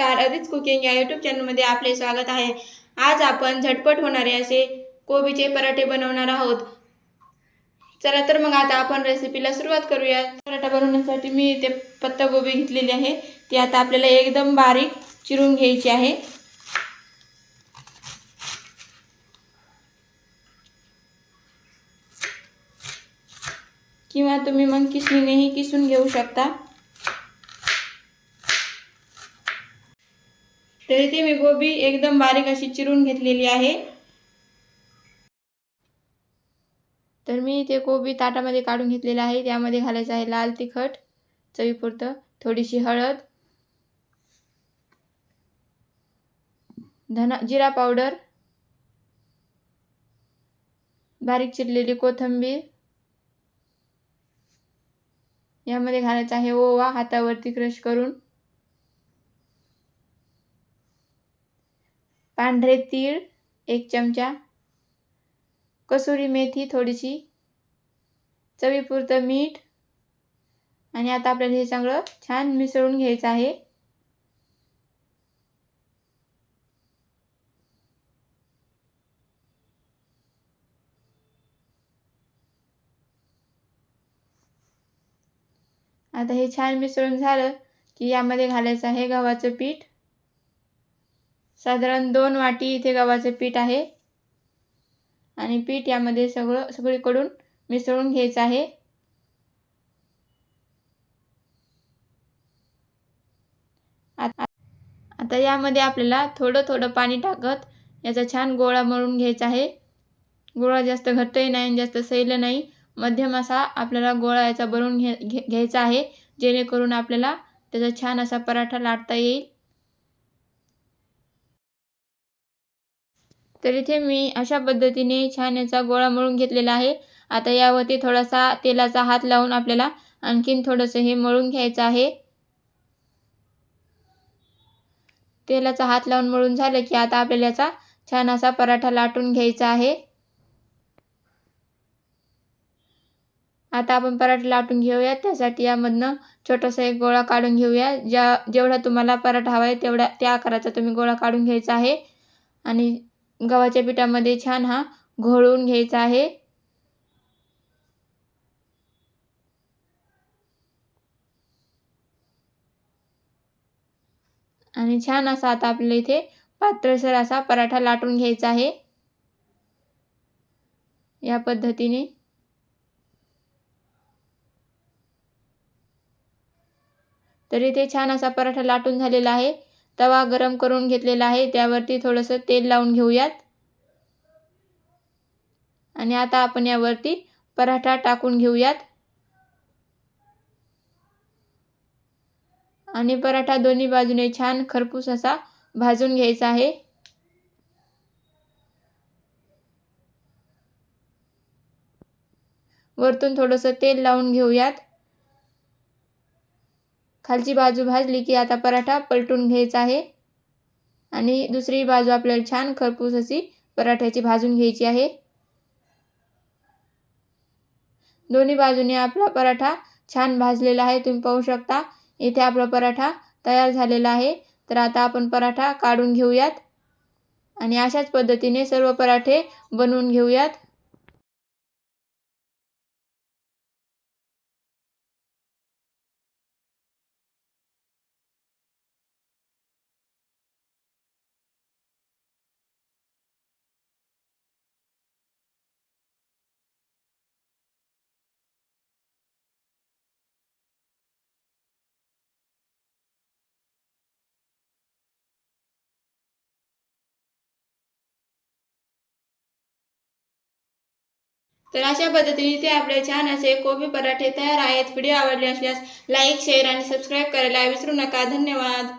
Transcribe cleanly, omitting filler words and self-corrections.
नमस्कार, अदित कुकिंग या यूट्यूब चॅनलमध्ये आपले स्वागत आहे। आज आपण झटपट होणारे असे कोबीचे पराठे बनवणार आहोत। चला तर मग आता आपण रेसिपीला सुरुवात करूया। पराठा बनवण्यासाठी मी इथे पत्ताकोबी घेतलेली आहे, ती आता आपल्याला एकदम बारीक चिरून घ्यायची आहे। किंवा तुम्ही मग किसणीनेही किसून घेऊ शकता। तर इथे मी कोबी एकदम बारीक अशी चिरून घेतलेली आहे। तर मी इथे कोबी ताटामध्ये काढून घेतलेला आहे। त्यामध्ये घालायचं आहे लाल तिखट चवीपुरतं, थोडीशी हळद, जिरा पावडर, बारीक चिरलेली कोथिंबीर, यामध्ये घालायचा आहे ओवा हातावरती क्रश करून, पांढरे तीळ 1 चमचा, कसुरी मेथी थोडीशी, चवीपुरतं मीठ। आणि आता आपल्याला हे सगळं छान मिसळून घ्यायचं आहे। आता हे छान मिसळून झालं की यामध्ये घालायचं आहे गव्हाचं पीठ। साधारण 2 वाटी इथे गव्हाचं पीठ आहे आणि पीठ यामध्ये सगळीकडून मिसळून घ्यायचं आहे। आता यामध्ये आपल्याला थोडं थोडं पाणी टाकत याचा छान गोळा मळून घ्यायचा आहे। गोळा जास्त घट्टही नाही जास्त सैल नाही, मध्यम असा आपल्याला गोळा याचा बनवून घ्यायचा आहे, जेणेकरून आपल्याला त्याचा छान असा पराठा लाटता येईल। तर इथे मी अशा पद्धतीने छान याचा गोळा मळून घेतलेला आहे। आता यावरती थोडासा तेलाचा हात लावून आपल्याला आणखीन थोडंसं हे मळून घ्यायचं आहे। तेलाचा हात लावून मळून झालं की आता आपल्याला याचा छान असा पराठा लाटून घ्यायचा आहे। आता आपण पराठा लाटून घेऊया। त्यासाठी यामधनं छोटासा एक गोळा काढून घेऊया। जेवढा तुम्हाला पराठा हवा आहे तेवढा त्या आकाराचा तुम्ही गोळा काढून घ्यायचा आहे आणि गव्हाच्या पिठामध्ये छान हा घोळवून घ्यायचा आहे। आणि छान असा आता आपल्याला इथे पातळसर असा पराठा लाटून घ्यायचा आहे या पद्धतीने। तर इथे छान असा पराठा लाटून झालेला आहे। तवा गरम करून घेतलेला आहे, त्यावरती थोडंसं तेल लावून घेऊयात आणि आता आपण यावरती पराठा टाकून घेऊयात आणि पराठा दोन्ही बाजूने छान खरपूस असा भाजून घ्यायचा आहे। वरतून थोडंसं तेल लावून घेऊयात। खालची बाजू भाजली की आता पराठा पलटून घ्यायचा आहे आणि दुसरी बाजू आपल्याला छान खरपूस अशी पराठ्याची भाजून घ्यायची आहे। दोन्ही बाजूने आपला पराठा छान भाजलेला आहे, तुम्ही पाहू शकता। इथे आपला पराठा तयार झालेला आहे। तर आता आपण पराठा काढून घेऊयात आणि अशाच पद्धतीने सर्व पराठे बनवून घेऊयात। तर अशा पद्धतीने ते आपले छान असे कोबी पराठे तयार आहेत। व्हिडिओ आवडले असल्यास लाईक, शेअर आणि सबस्क्राईब करायला विसरू नका। धन्यवाद।